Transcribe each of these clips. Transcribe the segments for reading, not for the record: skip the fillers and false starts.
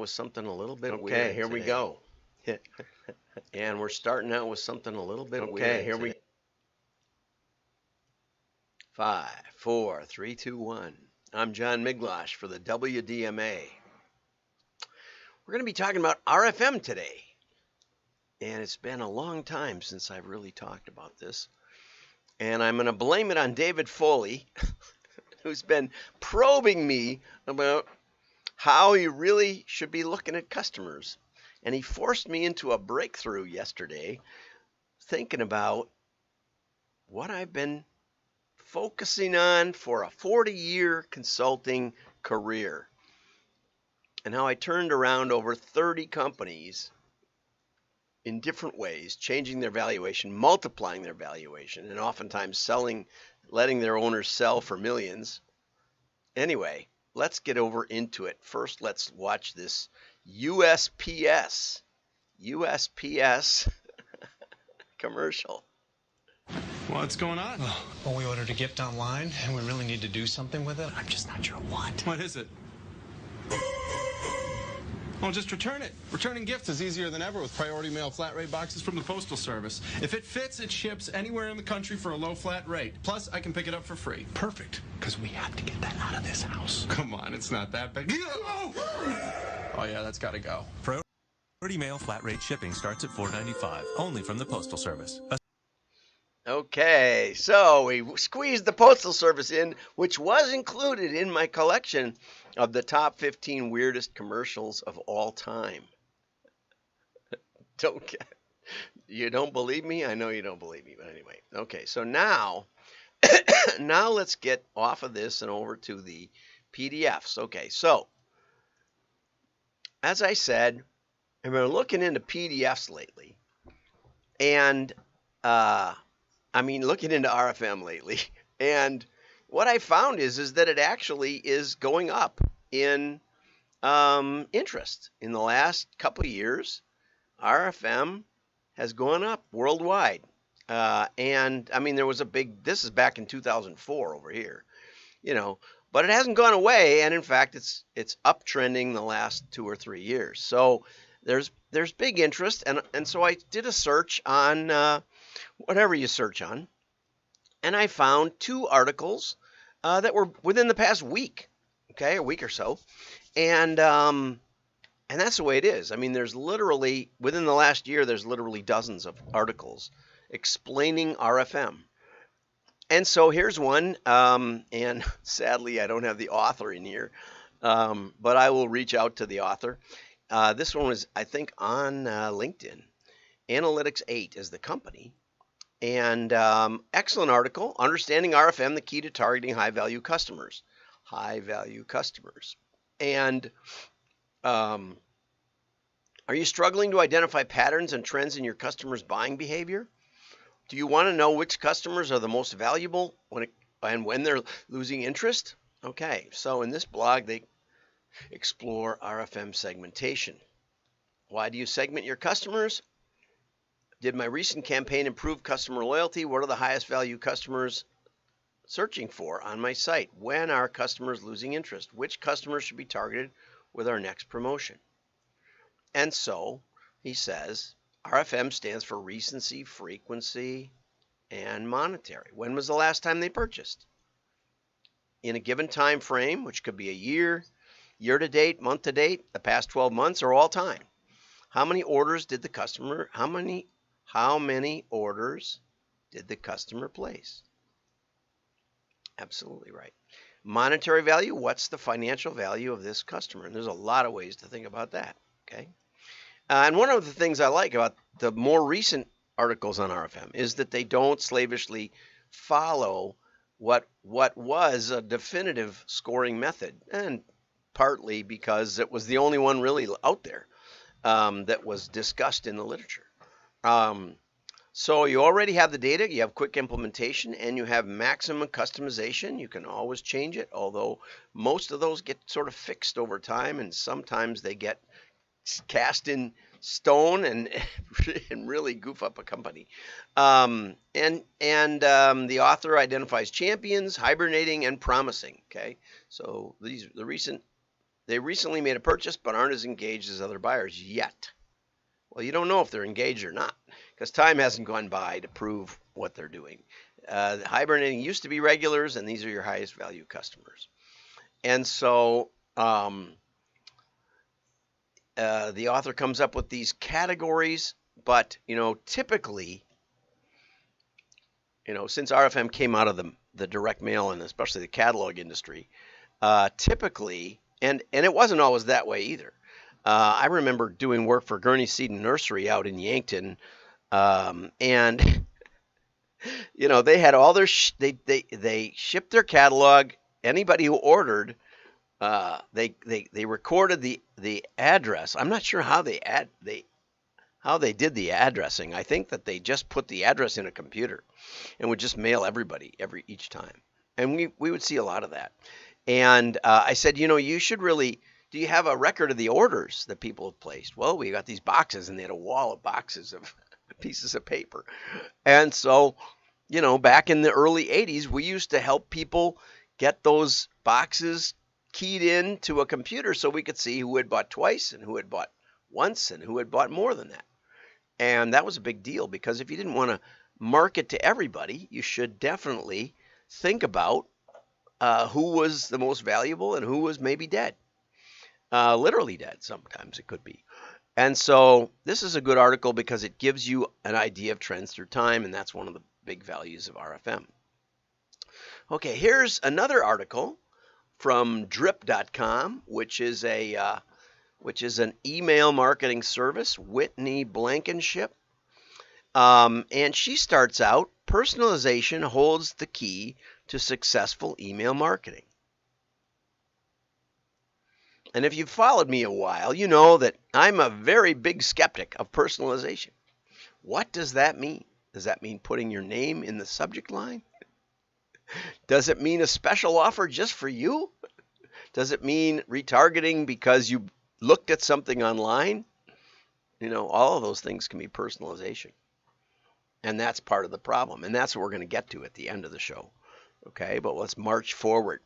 with something a little bit weird. Okay, here we go. And we're starting out with something a little bit weird. Okay, here we go. 5, 4, 3, 2, 1. I'm John Miglosh for the WDMA. We're going to be talking about RFM today. And it's been a long time since I've really talked about this. And I'm going to blame it on David Foley, who's been probing me about how you really should be looking at customers. And he forced me into a breakthrough yesterday, thinking about what I've been focusing on for a 40-year consulting career, and how I turned around over 30 companies in different ways, changing their valuation, multiplying their valuation, and oftentimes selling, letting their owners sell for millions. Anyway, let's get over into it. First, let's watch this USPS commercial. What's going on? Well, we ordered a gift online, and we really need to do something with it. I'm just not sure what. What is it? Well, just return it. Returning gifts is easier than ever with priority mail flat rate boxes from the Postal Service. If it fits, it ships anywhere in the country for a low flat rate. Plus, I can pick it up for free. Perfect, because we have to get that out of this house. Come on, it's not that big. Oh yeah, that's got to go. Priority mail flat rate shipping starts at $4.95, only from the Postal Service. Okay, so we squeezed the Postal Service in, which was included in my collection of the top 15 weirdest commercials of all time. You don't believe me? I know you don't believe me, but anyway. Okay, so now let's get off of this and over to the PDFs. Okay, so as I said, I've been looking into PDFs lately, and looking into RFM lately, and what I found is that it actually is going up in interest. In the last couple of years, RFM has gone up worldwide. And there was this is back in 2004 over here, but it hasn't gone away. And in fact, it's uptrending the last 2 or 3 years. So there's big interest. And so I did a search on whatever you search on, and I found 2 articles that were within the past week, a week or so, and that's the way it is. There's literally, within the last year, there's literally dozens of articles explaining RFM. And so here's one, and sadly I don't have the author in here, but I will reach out to the author. This one was, I think, on LinkedIn. Analytics 8 is the company. And excellent article, Understanding RFM, the Key to Targeting High-Value Customers. High-value customers. And are you struggling to identify patterns and trends in your customers' buying behavior? Do you want to know which customers are the most valuable when they're losing interest? Okay, so in this blog, they explore RFM segmentation. Why do you segment your customers? Did my recent campaign improve customer loyalty? What are the highest value customers searching for on my site? When are customers losing interest? Which customers should be targeted with our next promotion? And so he says RFM stands for recency, frequency, and monetary. When was the last time they purchased? In a given time frame, which could be a year, year to date, month to date, the past 12 months, or all time. How many orders did the customer place? Absolutely right. Monetary value, what's the financial value of this customer? And there's a lot of ways to think about that, okay? And one of the things I like about the more recent articles on RFM is that they don't slavishly follow what was a definitive scoring method, and partly because it was the only one really out there that was discussed in the literature. So you already have the data, you have quick implementation, and you have maximum customization. You can always change it, although most of those get sort of fixed over time, and sometimes they get cast in stone and really goof up a company. The author identifies champions, hibernating, and promising. Okay, so the recent They recently made a purchase but aren't as engaged as other buyers yet. Well, you don't know if they're engaged or not because time hasn't gone by to prove what they're doing. Hibernating used to be regulars, and these are your highest value customers. And so the author comes up with these categories, but typically, since RFM came out of the direct mail and especially the catalog industry, typically, and it wasn't always that way either. I remember doing work for Gurney Seed and Nursery out in Yankton, and they had all their they shipped their catalog. Anybody who ordered, they recorded the address. I'm not sure how they did the addressing. I think that they just put the address in a computer and would just mail everybody each time. And we would see a lot of that. And I said, you should really, do you have a record of the orders that people have placed? Well, we got these boxes, and they had a wall of boxes of pieces of paper. And so, back in the early 80s, we used to help people get those boxes keyed into a computer so we could see who had bought twice and who had bought once and who had bought more than that. And that was a big deal because if you didn't want to market to everybody, you should definitely think about who was the most valuable and who was maybe dead. Literally dead, sometimes it could be. And so this is a good article because it gives you an idea of trends through time, and that's one of the big values of RFM. Okay, here's another article from drip.com, which is an email marketing service, Whitney Blankenship. And she starts out, personalization holds the key to successful email marketing. And if you've followed me a while, you know that I'm a very big skeptic of personalization. What does that mean? Does that mean putting your name in the subject line? Does it mean a special offer just for you? Does it mean retargeting because you looked at something online? All of those things can be personalization. And that's part of the problem. And that's what we're going to get to at the end of the show. Okay, but let's march forward.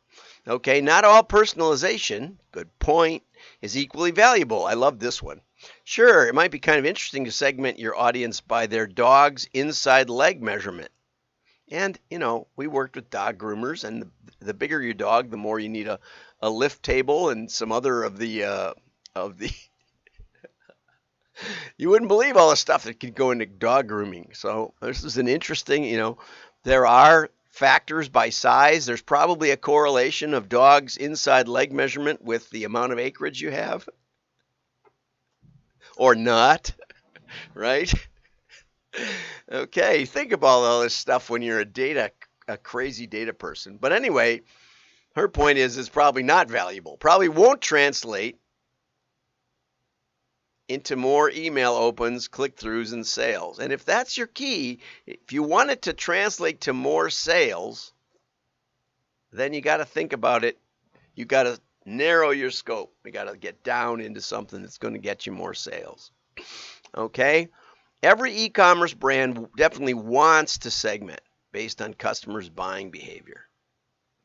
Okay, not all personalization, good point, is equally valuable. I love this one. Sure, it might be kind of interesting to segment your audience by their dog's inside leg measurement. And, we worked with dog groomers, and the bigger your dog, the more you need a lift table and some other of the you wouldn't believe all the stuff that could go into dog grooming. So this is an interesting, there are factors by size. There's probably a correlation of dogs' inside leg measurement with the amount of acreage you have. Or not, right? Okay, think about all this stuff when you're a crazy data person. But anyway, her point is it's probably not valuable. Probably won't translate into more email opens, click-throughs, and sales. And if that's your key, if you want it to translate to more sales, then you got to think about it. You got to narrow your scope. You got to get down into something that's going to get you more sales. Okay? Every e-commerce brand definitely wants to segment based on customers' buying behavior.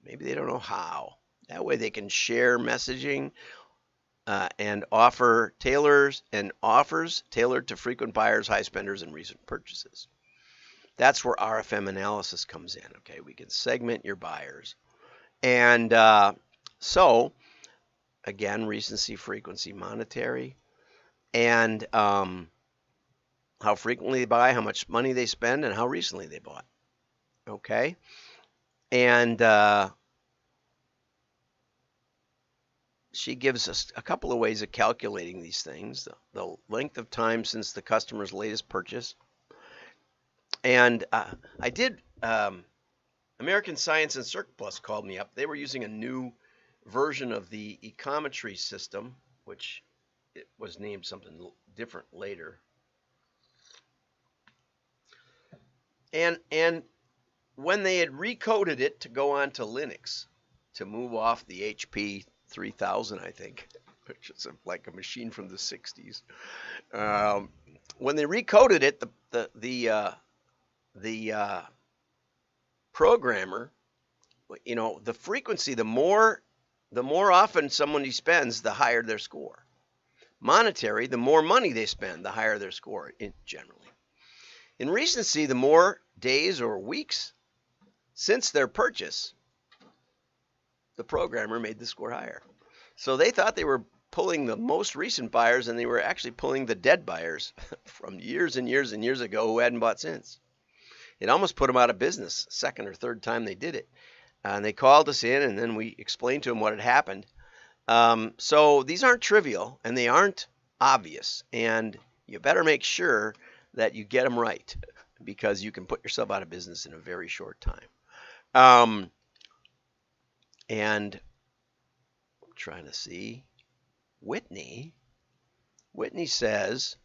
Maybe they don't know how. That way they can share messaging and offer offers tailored to frequent buyers, high spenders, and recent purchases. That's where RFM analysis comes in. Okay, we can segment your buyers. And so, again, recency, frequency, monetary, and how frequently they buy, how much money they spend, and how recently they bought. Okay? And she gives us a couple of ways of calculating these things. The length of time since the customer's latest purchase. And I did, American Science and Surplus called me up. They were using a new version of the econometry system, which it was named something different later. And when they had recoded it to go on to Linux, to move off the HP 3000, I think, which is like a machine from the 60s. When they recoded it, the programmer, the frequency, the more the more often somebody spends, the higher their score. Monetary, the more money they spend, the higher their score generally. In recency, the more days or weeks since their purchase, the programmer made the score higher. So they thought they were pulling the most recent buyers, and they were actually pulling the dead buyers from years and years and years ago who hadn't bought since. It almost put them out of business, second or third time they did it. And they called us in, and then we explained to them what had happened. So these aren't trivial, and they aren't obvious. And you better make sure that you get them right, because you can put yourself out of business in a very short time. And I'm trying to see. Whitney says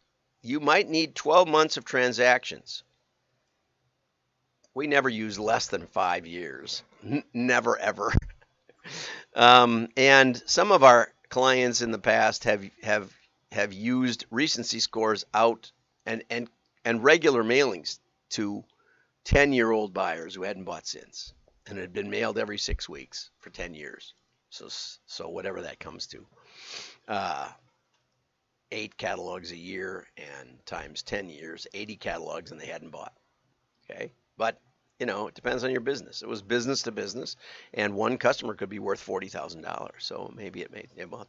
you might need 12 months of transactions. We never use less than 5 years. Never, ever. And some of our clients in the past have used recency scores out and regular mailings to 10-year-old buyers who hadn't bought since, and it had been mailed every 6 weeks for 10 years. So whatever that comes to. 8 catalogs a year and times 10 years, 80 catalogs, and they hadn't bought. Okay, but it depends on your business. It was business to business, and one customer could be worth $40,000. So maybe it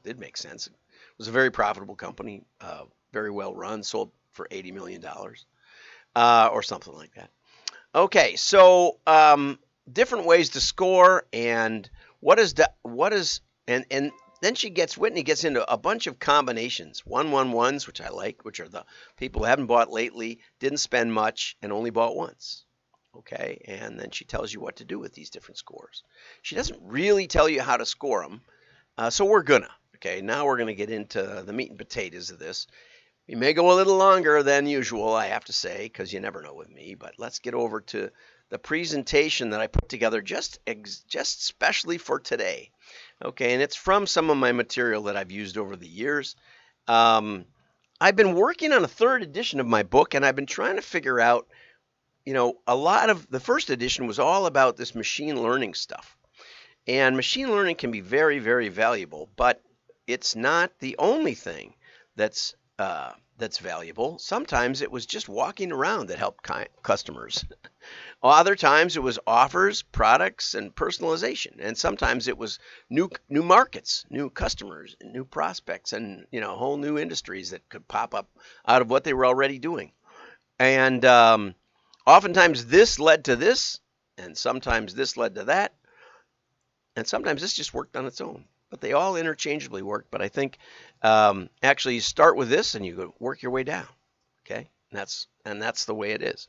did make sense. It was a very profitable company, very well run, sold for $80 million, or something like that. Okay, so different ways to score, and and then Whitney gets into a bunch of combinations. 111s, which I like, which are the people who haven't bought lately, didn't spend much, and only bought once. Okay, and then she tells you what to do with these different scores. She doesn't really tell you how to score them, so we're gonna. Okay, now we're gonna get into the meat and potatoes of this. We may go a little longer than usual, I have to say, because you never know with me, but let's get over to the presentation that I put together just specially for today. Okay, and it's from some of my material that I've used over the years. I've been working on a 3rd edition of my book, and I've been trying to figure out, a lot of the first edition was all about this machine learning stuff. And machine learning can be very, very valuable, but it's not the only thing that's valuable. Sometimes it was just walking around that helped customers. Other times it was offers, products, and personalization. And sometimes it was new markets, new customers, new prospects, and whole new industries that could pop up out of what they were already doing. And oftentimes this led to this, and sometimes this led to that, and sometimes this just worked on its own. But they all interchangeably work. But I think actually you start with this and you go work your way down. Okay, and that's the way it is.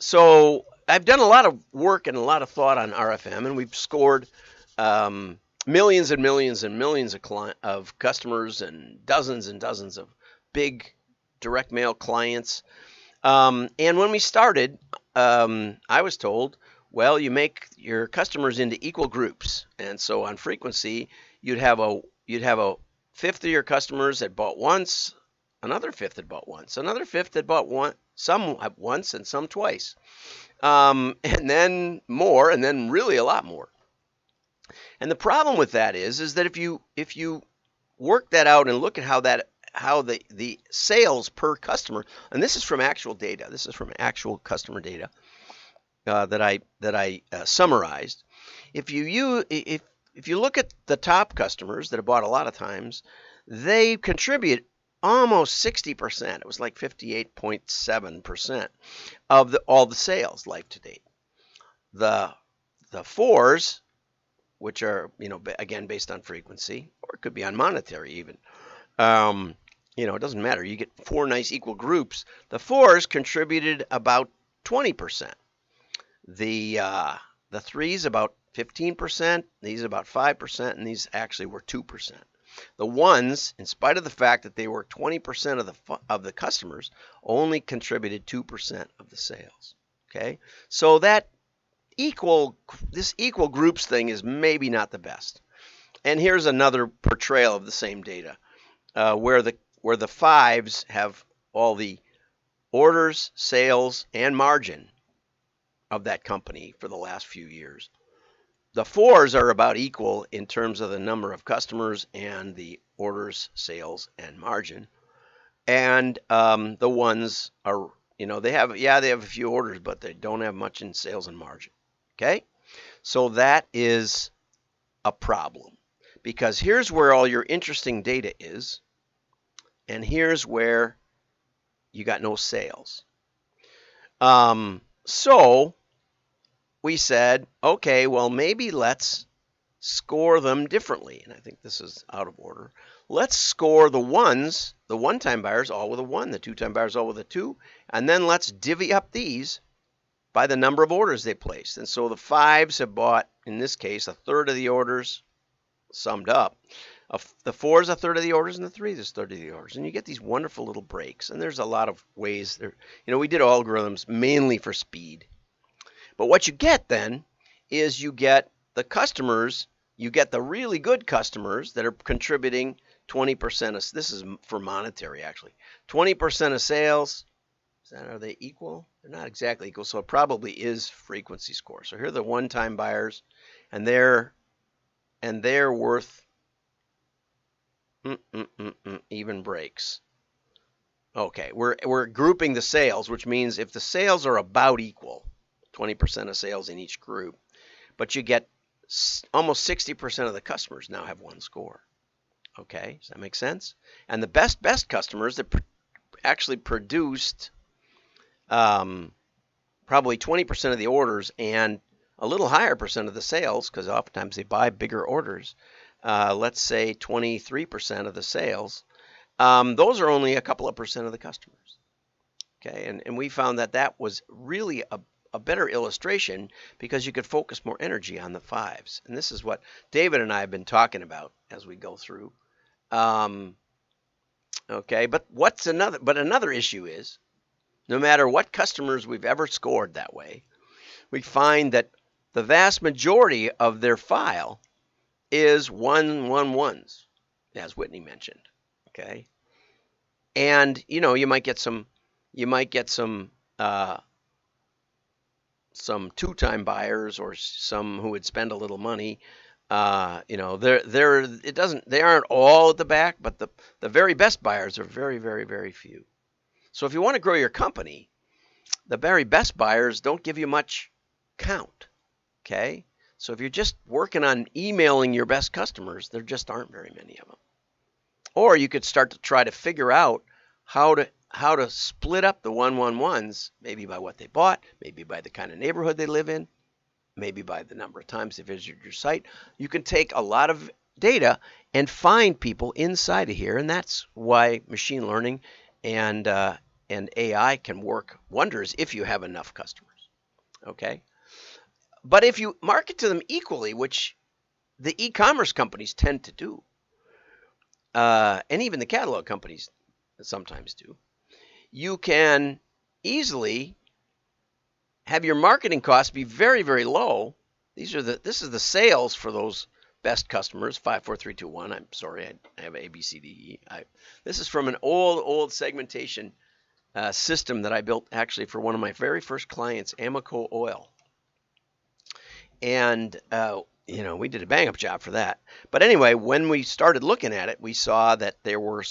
So I've done a lot of work and a lot of thought on RFM, and we've scored millions and millions and millions of customers and dozens of big direct mail clients. And when we started, I was told, well, you make your customers into equal groups, and so on frequency, you'd have a fifth of your customers that bought once, another fifth that bought once, another fifth that bought some once and some twice, and then more, and then really a lot more. And the problem with that is that if you work that out and look at how the sales per customer, and this is from actual data, this is from actual customer data that I summarized. If you look at the top customers that have bought a lot of times, they contribute almost 60%. It was like 58.7% of all the sales life to date. The fours, which are again based on frequency, or it could be on monetary even. It doesn't matter. You get 4 nice equal groups. The fours contributed about 20%. The threes about 15%. These about 5%, and these actually were 2%. The ones, in spite of the fact that they were 20% of the customers, only contributed 2% of the sales. Okay, so this equal groups thing is maybe not the best. And here's another portrayal of the same data, where the fives have all the orders, sales, and margin of that company for the last few years. the 4s are about equal in terms of the number of customers and the orders, sales, and margin. And the 1s are, they have a few orders, but they don't have much in sales and margin. Okay, so that is a problem, because here's where all your interesting data is, and here's where you got no sales. So we said, okay, well, maybe let's score them differently. And I think this is out of order. Let's score the 1s, the one-time buyers, all with a 1, the two-time buyers all with a 2, and then let's divvy up these by the number of orders they placed. And so the 5s have bought, in this case, a third of the orders, summed up. The 4s a third of the orders, and the 3s a third of the orders. And you get these wonderful little breaks. And there's a lot of ways there. We did algorithms mainly for speed. But what you get then is you get the customers, you get the really good customers that are contributing 20% of, this is for monetary actually, 20% of sales. Are they equal? They're not exactly equal, so it probably is frequency score. So here are the one-time buyers, and they're worth even breaks. Okay, we're grouping the sales, which means if the sales are about equal, 20% of sales in each group, but you get almost 60% of the customers now have 1 score. Okay, does that make sense? And the best customers that actually produced probably 20% of the orders and a little higher percent of the sales, because oftentimes they buy bigger orders, let's say 23% of the sales, those are only a couple of percent of the customers. Okay, and we found that was really a better illustration, because you could focus more energy on the 5s. And this is what David and I have been talking about as we go through. Okay, but another issue is, no matter what customers we've ever scored that way, we find that the vast majority of their file is 111s, as Whitney mentioned. Okay, and you might get some two-time buyers, or some who would spend a little money. They aren't all at the back, but the very best buyers are very, very, very few. So if you want to grow your company, the very best buyers don't give you much count. Okay, so if you're just working on emailing your best customers, there just aren't very many of them. Or you could start to try to figure out how to split up the 111s, maybe by what they bought, maybe by the kind of neighborhood they live in, maybe by the number of times they visited your site. You can take a lot of data and find people inside of here, and that's why machine learning and AI can work wonders if you have enough customers. Okay, but if you market to them equally, which the e-commerce companies tend to do, and even the catalog companies sometimes do, you can easily have your marketing costs be very, very low. This is the sales for those best customers. 5, 4, 3, 2, 1. I'm sorry, I have A, B, C, D, E. This is from an old segmentation system that I built actually for one of my very first clients, Amoco Oil. And we did a bang-up job for that. But anyway, when we started looking at it, we saw that there were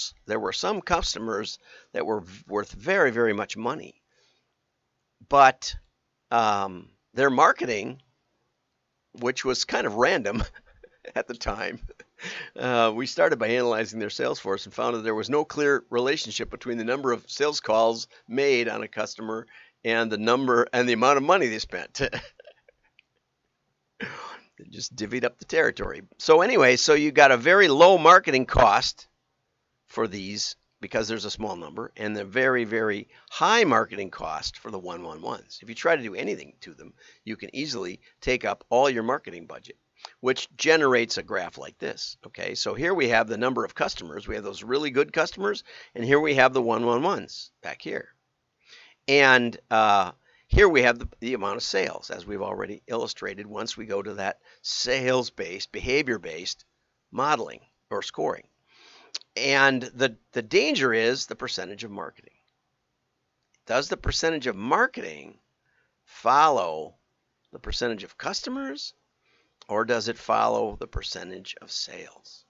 some customers that were worth very, very much money, but their marketing, which was kind of random at the time, we started by analyzing their sales force and found that there was no clear relationship between the number of sales calls made on a customer and the amount of money they spent. They just divvied up the territory. So anyway, so you got a very low marketing cost for these because there's a small number, and the very, very high marketing cost for the 111s. If you try to do anything to them, you can easily take up all your marketing budget, which generates a graph like this. Okay, so here we have the number of customers. We have those really good customers, and here we have the 111s back here. And here we have the amount of sales, as we've already illustrated, once we go to that sales-based, behavior-based modeling or scoring. And the danger is the percentage of marketing. Does the percentage of marketing follow the percentage of customers, or does it follow the percentage of sales?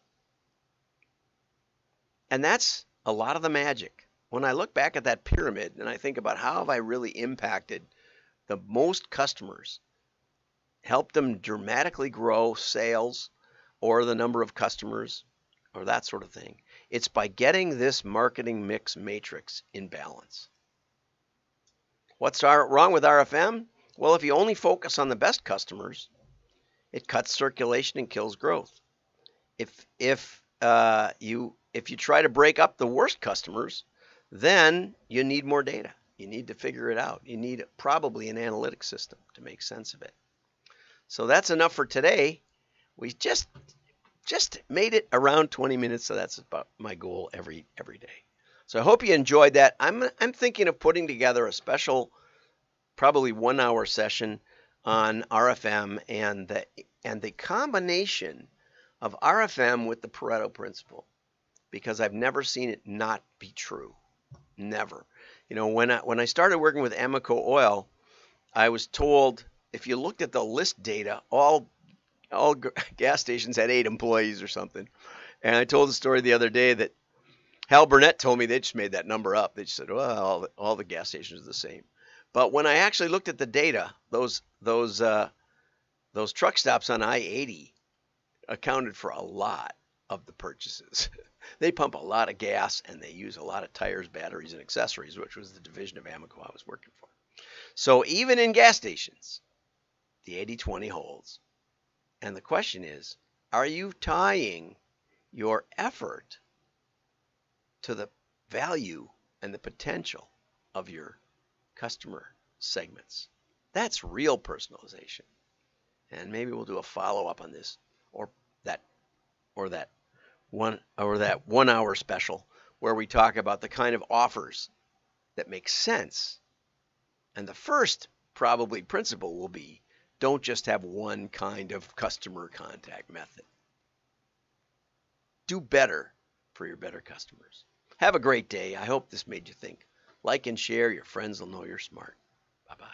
And that's a lot of the magic. When I look back at that pyramid and I think about how have I really impacted the most customers, helped them dramatically grow sales or the number of customers or that sort of thing, it's by getting this marketing mix matrix in balance. What's wrong with RFM? Well, if you only focus on the best customers, it cuts circulation and kills growth. If you try to break up the worst customers, then you need more data. You need to figure it out. You need probably an analytics system to make sense of it. So that's enough for today. We just made it around 20 minutes, so that's about my goal every day. So I hope you enjoyed that. I'm thinking of putting together a special, probably 1-hour session on RFM and the combination of RFM with the Pareto principle, because I've never seen it not be true. Never. You know, when I started working with Amoco Oil, I was told if you looked at the list data, all gas stations had 8 employees or something. And I told the story the other day that Hal Burnett told me they just made that number up. They just said, well, all the gas stations are the same. But when I actually looked at the data, those truck stops on I-80 accounted for a lot of the purchases. They pump a lot of gas and they use a lot of tires, batteries, and accessories, which was the division of Amoco I was working for. So even in gas stations, the 80-20 holds. And the question is, are you tying your effort to the value and the potential of your customer segments? That's real personalization. And maybe we'll do a follow-up on this, or that 1-hour special where we talk about the kind of offers that make sense. And the first probably principle will be, don't just have one kind of customer contact method. Do better for your better customers. Have a great day. I hope this made you think. Like and share. Your friends will know you're smart. Bye-bye.